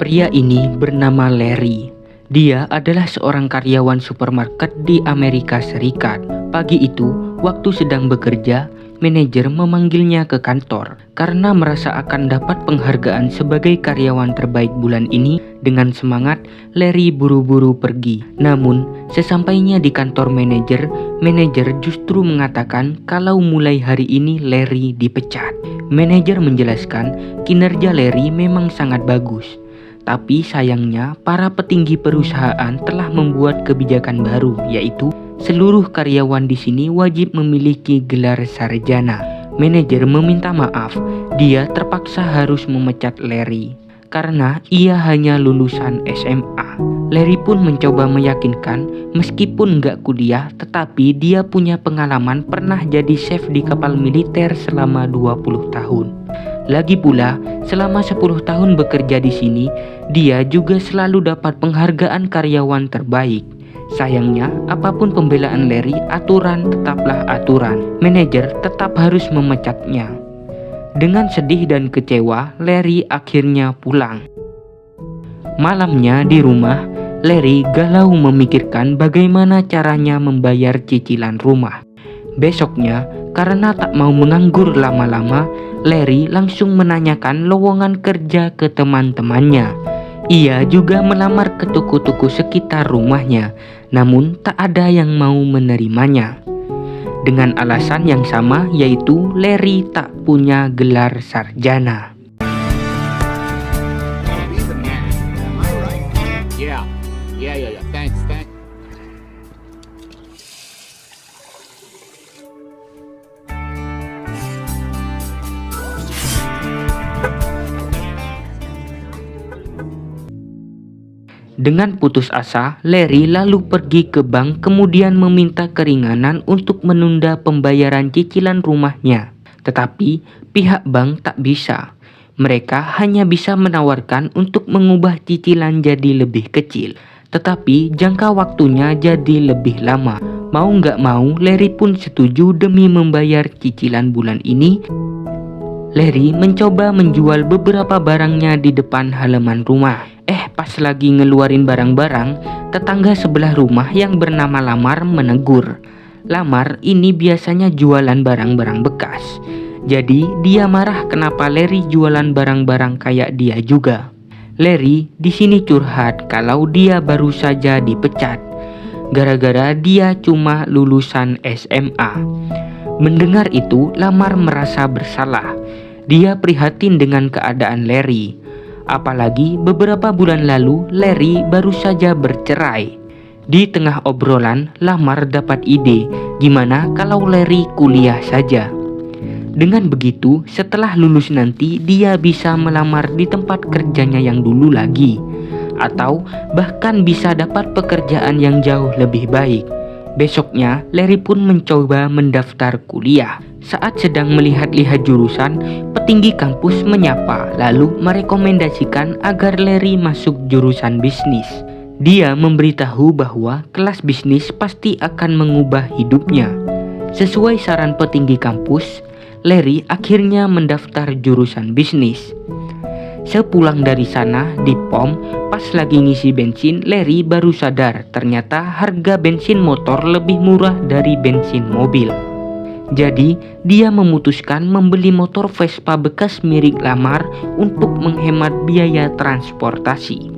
Pria ini bernama Larry. Dia adalah seorang karyawan supermarket di Amerika Serikat. Pagi itu, waktu sedang bekerja, manajer memanggilnya ke kantor karena merasa akan dapat penghargaan sebagai karyawan terbaik bulan ini. Dengan semangat, Larry buru-buru pergi. Namun, sesampainya di kantor manajer justru mengatakan kalau mulai hari ini Larry dipecat. Manajer menjelaskan kinerja Larry memang sangat bagus. Tapi sayangnya para petinggi perusahaan telah membuat kebijakan baru, yaitu seluruh karyawan di sini wajib memiliki gelar sarjana. Manajer meminta maaf, dia terpaksa harus memecat Larry karena ia hanya lulusan SMA. Larry pun mencoba meyakinkan meskipun nggak kuliah, tetapi dia punya pengalaman pernah jadi chef di kapal militer selama 20 tahun. Lagi pula, selama 10 tahun bekerja di sini, dia juga selalu dapat penghargaan karyawan terbaik. Sayangnya, apapun pembelaan Larry, aturan tetaplah aturan. Manajer tetap harus memecatnya. Dengan sedih dan kecewa, Larry akhirnya pulang. Malamnya di rumah, Larry galau memikirkan bagaimana caranya membayar cicilan rumah. Besoknya, karena tak mau menganggur lama-lama, Larry langsung menanyakan lowongan kerja ke teman-temannya. Ia juga melamar ke toko-toko sekitar rumahnya, namun tak ada yang mau menerimanya. Dengan alasan yang sama, yaitu Larry tak punya gelar sarjana. Dengan putus asa, Larry lalu pergi ke bank kemudian meminta keringanan untuk menunda pembayaran cicilan rumahnya. Tetapi pihak bank tak bisa. Mereka hanya bisa menawarkan untuk mengubah cicilan jadi lebih kecil. Tetapi jangka waktunya jadi lebih lama. Mau nggak mau, Larry pun setuju demi membayar cicilan bulan ini. Larry mencoba menjual beberapa barangnya di depan halaman rumah. Pas lagi ngeluarin barang-barang, tetangga sebelah rumah yang bernama Lamar menegur. Lamar ini biasanya jualan barang-barang bekas. Jadi dia marah kenapa Larry jualan barang-barang kayak dia juga. Larry di sini curhat kalau dia baru saja dipecat gara-gara dia cuma lulusan SMA. Mendengar itu, Lamar merasa bersalah. Dia prihatin dengan keadaan Larry. Apalagi beberapa bulan lalu Larry baru saja bercerai. Di tengah obrolan, Lamar dapat ide, gimana kalau Larry kuliah saja. Dengan begitu, setelah lulus nanti dia bisa melamar di tempat kerjanya yang dulu lagi, atau bahkan bisa dapat pekerjaan yang jauh lebih baik. Besoknya, Larry pun mencoba mendaftar kuliah. Saat sedang melihat-lihat jurusan, petinggi kampus menyapa lalu merekomendasikan agar Larry masuk jurusan bisnis. Dia memberitahu bahwa kelas bisnis pasti akan mengubah hidupnya. Sesuai saran petinggi kampus, Larry akhirnya mendaftar jurusan bisnis. Sepulang dari sana, di pom, pas lagi ngisi bensin, Larry baru sadar ternyata harga bensin motor lebih murah dari bensin mobil. Jadi, dia memutuskan membeli motor Vespa bekas milik Lamar untuk menghemat biaya transportasi.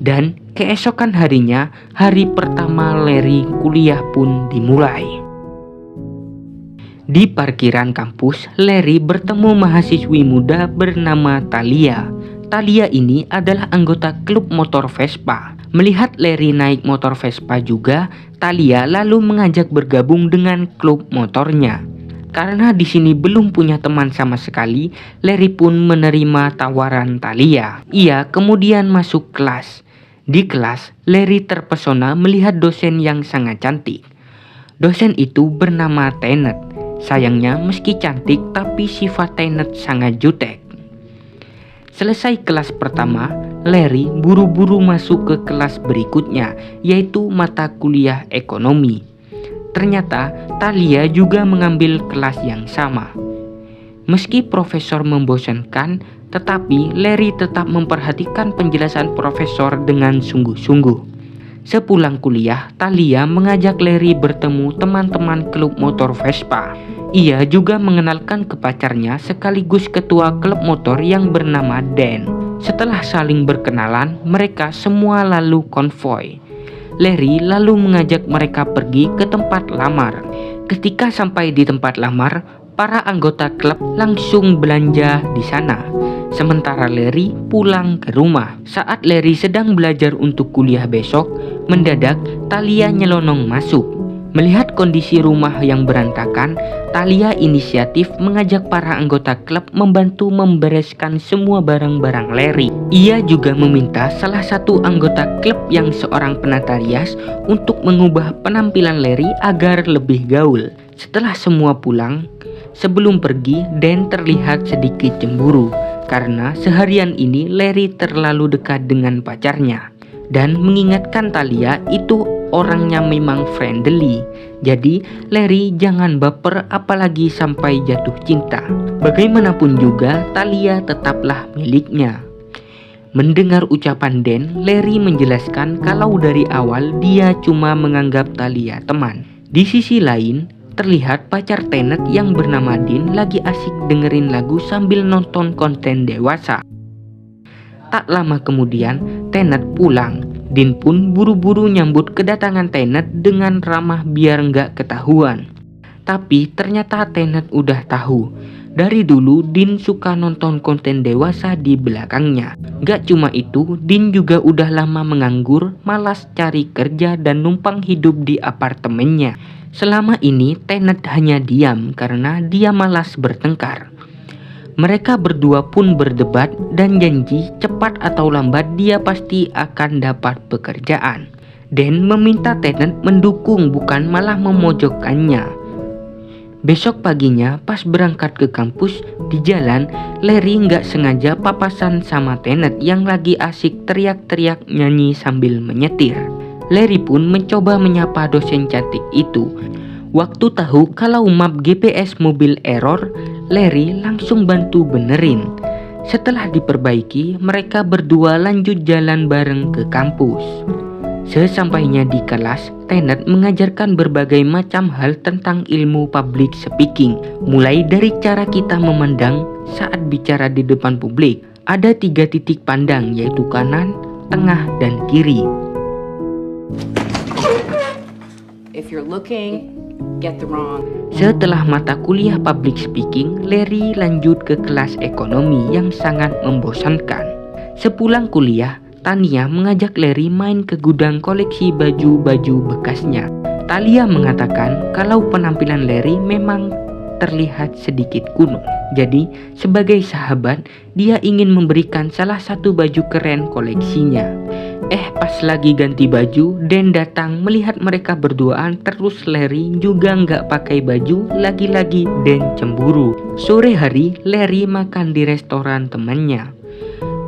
Dan keesokan harinya, hari pertama Larry kuliah pun dimulai. Di parkiran kampus, Larry bertemu mahasiswi muda bernama Talia. Talia ini adalah anggota klub motor Vespa. Melihat Larry naik motor Vespa juga, Talia lalu mengajak bergabung dengan klub motornya. Karena di sini belum punya teman sama sekali, Larry pun menerima tawaran Talia. Ia kemudian masuk kelas. Di kelas, Larry terpesona melihat dosen yang sangat cantik. Dosen itu bernama Tenet. Sayangnya meski cantik tapi sifat Tenet sangat jutek. Selesai kelas pertama, Larry buru-buru masuk ke kelas berikutnya, yaitu mata kuliah ekonomi. Ternyata Talia juga mengambil kelas yang sama. Meski profesor membosankan, tetapi Larry tetap memperhatikan penjelasan profesor dengan sungguh-sungguh. Sepulang kuliah, Talia mengajak Larry bertemu teman-teman klub motor Vespa. Ia juga mengenalkan ke pacarnya sekaligus ketua klub motor yang bernama Dan. Setelah saling berkenalan, mereka semua lalu konvoi. Larry lalu mengajak mereka pergi ke tempat lamar. Ketika sampai di tempat lamar, para anggota klub langsung belanja di sana. Sementara Larry pulang ke rumah. Saat Larry sedang belajar untuk kuliah besok, mendadak Talia nyelonong masuk. Melihat kondisi rumah yang berantakan, Talia inisiatif mengajak para anggota klub membantu membereskan semua barang-barang Larry. Ia juga meminta salah satu anggota klub yang seorang penata rias untuk mengubah penampilan Larry agar lebih gaul. Setelah semua pulang, sebelum pergi, Dan terlihat sedikit cemburu karena seharian ini Larry terlalu dekat dengan pacarnya dan mengingatkan Talia itu orangnya memang friendly. Jadi Larry jangan baper apalagi sampai jatuh cinta. Bagaimanapun juga Talia tetaplah miliknya. Mendengar ucapan Dan, Larry menjelaskan kalau dari awal dia cuma menganggap Talia teman. Di sisi lain, terlihat pacar Tenet yang bernama Dean lagi asik dengerin lagu sambil nonton konten dewasa. Tak lama kemudian, Tenet pulang. Dean pun buru-buru nyambut kedatangan Tenet dengan ramah biar nggak ketahuan. Tapi ternyata Tenet udah tahu. Dari dulu Dean suka nonton konten dewasa di belakangnya. Gak cuma itu, Dean juga udah lama menganggur, malas cari kerja dan numpang hidup di apartemennya. Selama ini Tenet hanya diam karena dia malas bertengkar. Mereka berdua pun berdebat dan janji cepat atau lambat dia pasti akan dapat pekerjaan. Dan meminta Tenet mendukung bukan malah memojokkannya. Besok paginya pas berangkat ke kampus, di jalan Larry nggak sengaja papasan sama Tenet yang lagi asik teriak-teriak nyanyi sambil menyetir. Larry pun mencoba menyapa dosen cantik itu. Waktu tahu kalau map GPS mobil error, Larry langsung bantu benerin. Setelah diperbaiki, mereka berdua lanjut jalan bareng ke kampus. Sesampainya di kelas, Tenet mengajarkan berbagai macam hal tentang ilmu public speaking. Mulai dari cara kita memandang saat bicara di depan publik. Ada 3 titik pandang, yaitu kanan, tengah, dan kiri. If you're looking, get the wrong. Setelah mata kuliah public speaking, Larry lanjut ke kelas ekonomi yang sangat membosankan. Sepulang kuliah, Tania mengajak Larry main ke gudang koleksi baju-baju bekasnya. Talia mengatakan kalau penampilan Larry memang terlihat sedikit kuno. Jadi, sebagai sahabat, dia ingin memberikan salah satu baju keren koleksinya. Pas lagi ganti baju, Dan datang melihat mereka berduaan, terus Larry juga nggak pakai baju, lagi-lagi Dan cemburu. Sore hari, Larry makan di restoran temannya.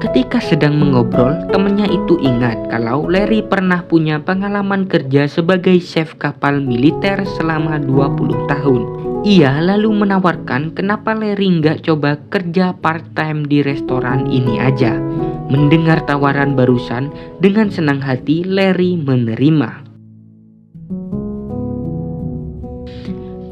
Ketika sedang mengobrol, temannya itu ingat kalau Larry pernah punya pengalaman kerja sebagai chef kapal militer selama 20 tahun. Ia lalu menawarkan kenapa Larry nggak coba kerja part-time di restoran ini aja. Mendengar tawaran barusan, dengan senang hati Larry menerima.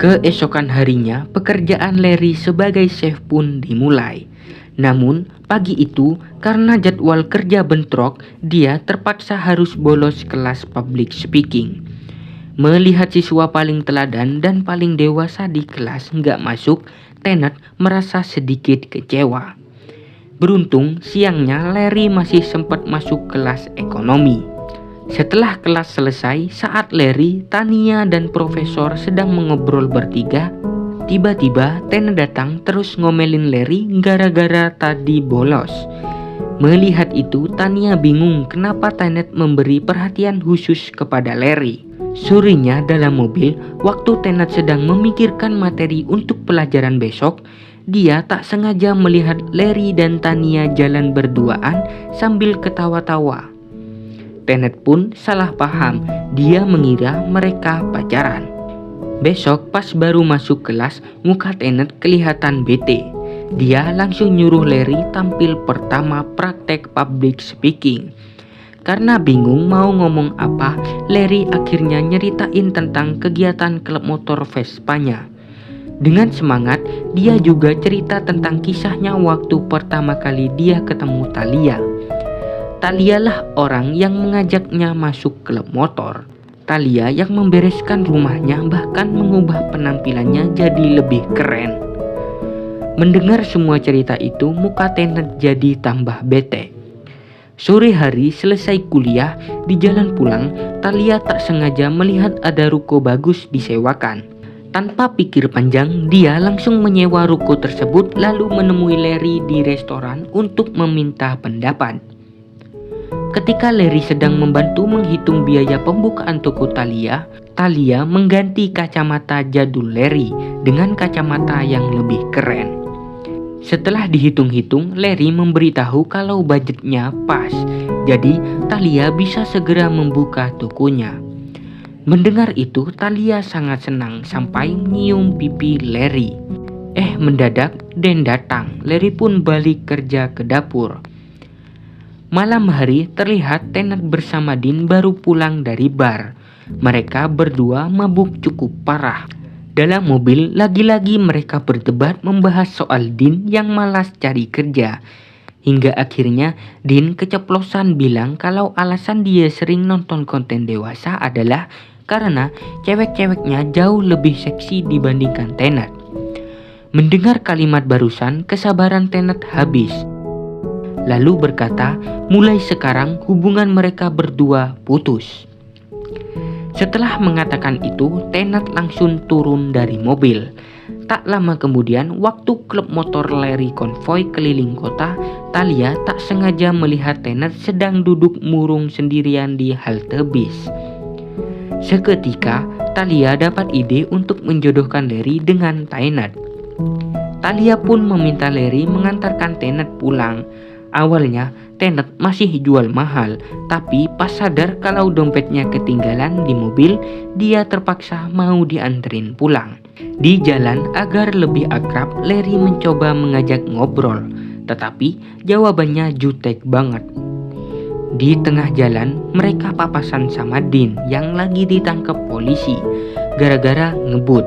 Keesokan harinya, pekerjaan Larry sebagai chef pun dimulai. Namun, pagi itu karena jadwal kerja bentrok, dia terpaksa harus bolos kelas public speaking. Melihat siswa paling teladan dan paling dewasa di kelas nggak masuk, Tenet merasa sedikit kecewa. Beruntung, siangnya Larry masih sempat masuk kelas ekonomi. Setelah kelas selesai, saat Larry, Tania, dan profesor sedang mengobrol bertiga, tiba-tiba Tenet datang terus ngomelin Larry gara-gara tadi bolos. Melihat itu, Tania bingung kenapa Tenet memberi perhatian khusus kepada Larry. Sorenya dalam mobil, waktu Tenet sedang memikirkan materi untuk pelajaran besok, dia tak sengaja melihat Larry dan Tania jalan berduaan sambil ketawa-tawa. Tenet pun salah paham, dia mengira mereka pacaran. Besok pas baru masuk kelas, muka Tenet kelihatan bete. Dia langsung nyuruh Larry tampil pertama praktek public speaking. Karena bingung mau ngomong apa, Larry akhirnya nyeritain tentang kegiatan klub motor Vespanya. Dengan semangat, dia juga cerita tentang kisahnya waktu pertama kali dia ketemu Thalia. Thalia lah orang yang mengajaknya masuk klub motor. Thalia yang membereskan rumahnya bahkan mengubah penampilannya jadi lebih keren. Mendengar semua cerita itu, muka Tenet jadi tambah bete. Sore hari selesai kuliah, di jalan pulang, Thalia tak sengaja melihat ada ruko bagus disewakan. Tanpa pikir panjang, dia langsung menyewa ruko tersebut lalu menemui Larry di restoran untuk meminta pendapat. Ketika Larry sedang membantu menghitung biaya pembukaan toko Thalia, Thalia mengganti kacamata jadul Larry dengan kacamata yang lebih keren. Setelah dihitung-hitung, Larry memberitahu kalau budgetnya pas, jadi Thalia bisa segera membuka tokonya. Mendengar itu, Thalia sangat senang sampai nyium pipi Larry. Mendadak Den datang. Larry pun balik kerja ke dapur. Malam hari terlihat Tenet bersama Dean baru pulang dari bar. Mereka berdua mabuk cukup parah. Dalam mobil, lagi-lagi mereka berdebat membahas soal Dean yang malas cari kerja. Hingga akhirnya Dean keceplosan bilang kalau alasan dia sering nonton konten dewasa adalah karena cewek-ceweknya jauh lebih seksi dibandingkan Tenet. Mendengar kalimat barusan, kesabaran Tenet habis. Lalu berkata, mulai sekarang hubungan mereka berdua putus. Setelah mengatakan itu, Tenet langsung turun dari mobil. Tak lama kemudian, waktu klub motor Larry konvoi keliling kota, Thalia tak sengaja melihat Tenet sedang duduk murung sendirian di halte bis. Seketika, Thalia dapat ide untuk menjodohkan Larry dengan Tenet. Thalia pun meminta Larry mengantarkan Tenet pulang. Awalnya, Tenet masih jual mahal, tapi pas sadar kalau dompetnya ketinggalan di mobil, dia terpaksa mau dianterin pulang. Di jalan, agar lebih akrab, Larry mencoba mengajak ngobrol, tetapi jawabannya jutek banget. Di tengah jalan, mereka papasan sama Dean yang lagi ditangkap polisi gara-gara ngebut.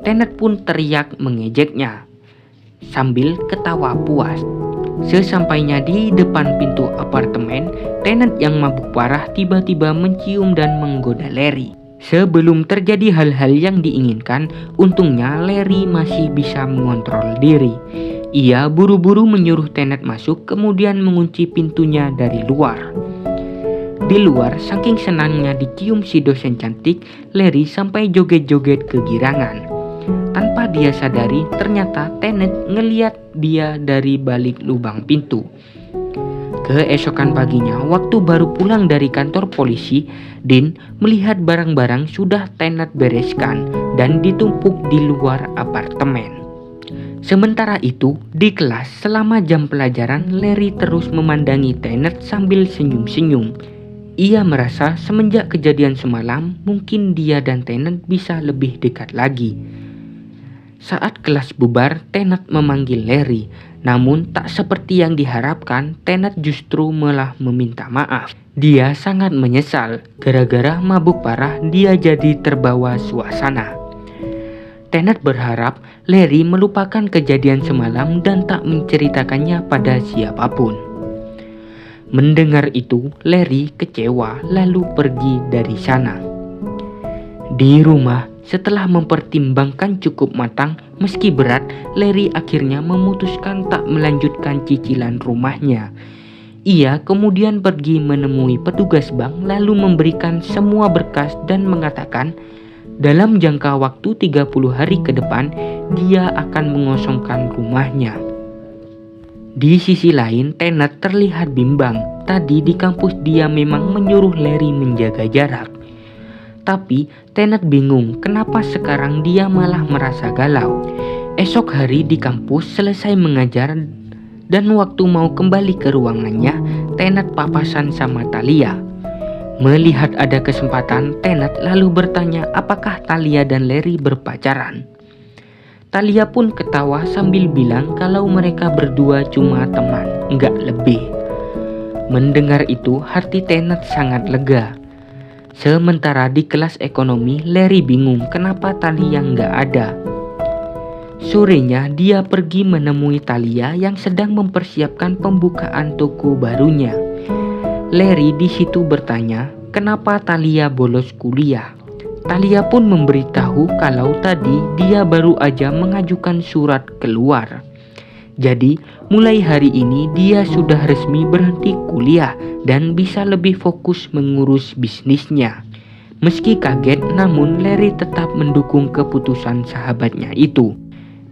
Tenet pun teriak mengejeknya sambil ketawa puas. Sesampainya di depan pintu apartemen, Tenet yang mabuk parah tiba-tiba mencium dan menggoda Larry. Sebelum terjadi hal-hal yang diinginkan, untungnya Larry masih bisa mengontrol diri. Ia buru-buru menyuruh Tenet masuk, kemudian mengunci pintunya dari luar. Di luar, saking senangnya dicium si dosen cantik, Larry sampai joget-joget kegirangan. Tanpa dia sadari, ternyata Tenet ngeliat dia dari balik lubang pintu. Keesokan paginya, waktu baru pulang dari kantor polisi, Dean melihat barang-barang sudah Tenet bereskan dan ditumpuk di luar apartemen. Sementara itu, di kelas selama jam pelajaran, Larry terus memandangi Tenet sambil senyum-senyum. Ia merasa semenjak kejadian semalam, mungkin dia dan Tenet bisa lebih dekat lagi. Saat kelas bubar, Tenet memanggil Larry. Namun tak seperti yang diharapkan, Tenet justru malah meminta maaf. Dia sangat menyesal, gara-gara mabuk parah dia jadi terbawa suasana. Tenet berharap Larry melupakan kejadian semalam dan tak menceritakannya pada siapapun. Mendengar itu, Larry kecewa lalu pergi dari sana. Di rumah, setelah mempertimbangkan cukup matang, meski berat, Larry akhirnya memutuskan tak melanjutkan cicilan rumahnya. Ia kemudian pergi menemui petugas bank lalu memberikan semua berkas dan mengatakan dalam jangka waktu 30 hari ke depan dia akan mengosongkan rumahnya. Di sisi lain, Tenet terlihat bimbang. Tadi di kampus dia memang menyuruh Larry menjaga jarak. Tapi Tenet bingung kenapa sekarang dia malah merasa galau. Esok hari di kampus selesai mengajar dan waktu mau kembali ke ruangannya, Tenet papasan sama Thalia. Melihat ada kesempatan, Tenet lalu bertanya apakah Talia dan Larry berpacaran. Talia pun ketawa sambil bilang kalau mereka berdua cuma teman, nggak lebih. Mendengar itu, hati Tenet sangat lega. Sementara di kelas ekonomi, Larry bingung kenapa Talia nggak ada. Sorenya, dia pergi menemui Talia yang sedang mempersiapkan pembukaan toko barunya. Larry di situ bertanya, kenapa Talia bolos kuliah. Talia pun memberitahu kalau tadi dia baru aja mengajukan surat keluar. Jadi, mulai hari ini dia sudah resmi berhenti kuliah dan bisa lebih fokus mengurus bisnisnya. Meski kaget, namun Larry tetap mendukung keputusan sahabatnya itu.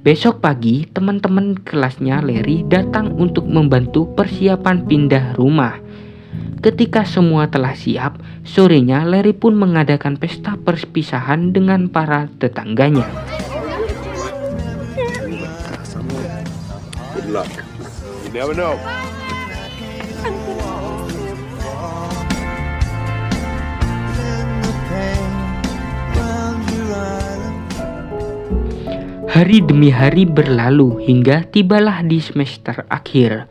Besok pagi, teman-teman kelasnya Larry datang untuk membantu persiapan pindah rumah. Ketika semua telah siap, sorenya Larry pun mengadakan pesta perpisahan dengan para tetangganya. Good luck. You never know. Hari demi hari berlalu hingga tibalah di semester akhir.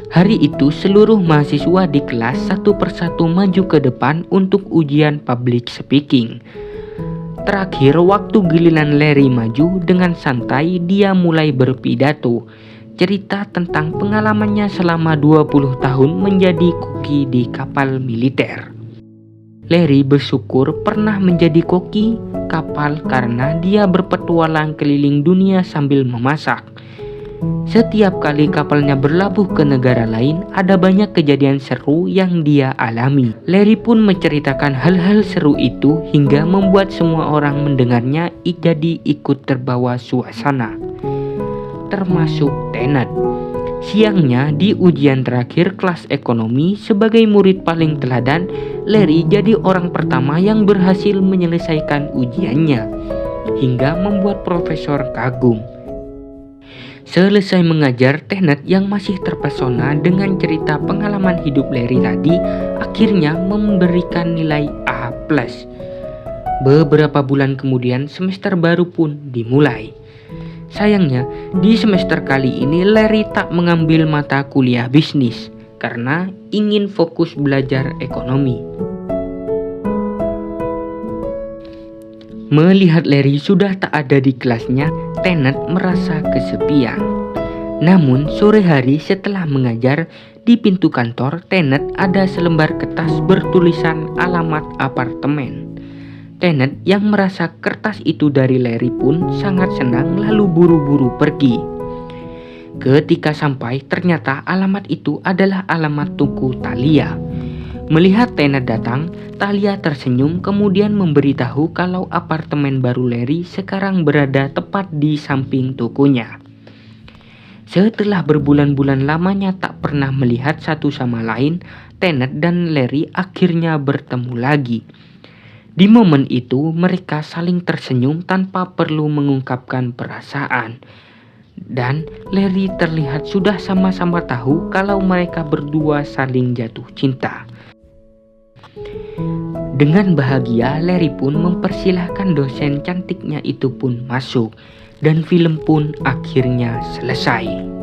Hari itu seluruh mahasiswa di kelas satu persatu maju ke depan untuk ujian public speaking. Terakhir, waktu giliran Larry maju, dengan santai dia mulai berpidato, cerita tentang pengalamannya selama 20 tahun menjadi koki di kapal militer. Larry bersyukur pernah menjadi koki kapal karena dia berpetualang keliling dunia sambil memasak. Setiap kali kapalnya berlabuh ke negara lain, ada banyak kejadian seru yang dia alami. Larry pun menceritakan hal-hal seru itu hingga membuat semua orang mendengarnya jadi ikut terbawa suasana, termasuk Tenet. Siangnya di ujian terakhir kelas ekonomi, sebagai murid paling teladan, Larry jadi orang pertama yang berhasil menyelesaikan ujiannya, hingga membuat profesor kagum. Selesai mengajar, Tenet yang masih terpesona dengan cerita pengalaman hidup Larry tadi akhirnya memberikan nilai A+. Beberapa bulan kemudian semester baru pun dimulai. Sayangnya, di semester kali ini Larry tak mengambil mata kuliah bisnis karena ingin fokus belajar ekonomi. Melihat Larry sudah tak ada di kelasnya, Tenet merasa kesepian. Namun sore hari setelah mengajar, di pintu kantor Tenet ada selembar kertas bertulisan alamat apartemen. Tenet yang merasa kertas itu dari Larry pun sangat senang lalu buru-buru pergi. Ketika sampai, ternyata alamat itu adalah alamat toko Talia. Melihat Tenet datang, Talia tersenyum kemudian memberitahu kalau apartemen baru Larry sekarang berada tepat di samping tokonya. Setelah berbulan-bulan lamanya tak pernah melihat satu sama lain, Tenet dan Larry akhirnya bertemu lagi. Di momen itu mereka saling tersenyum tanpa perlu mengungkapkan perasaan. Dan Larry terlihat sudah sama-sama tahu kalau mereka berdua saling jatuh cinta. Dengan bahagia, Larry pun mempersilahkan dosen cantiknya itu pun masuk, dan film pun akhirnya selesai.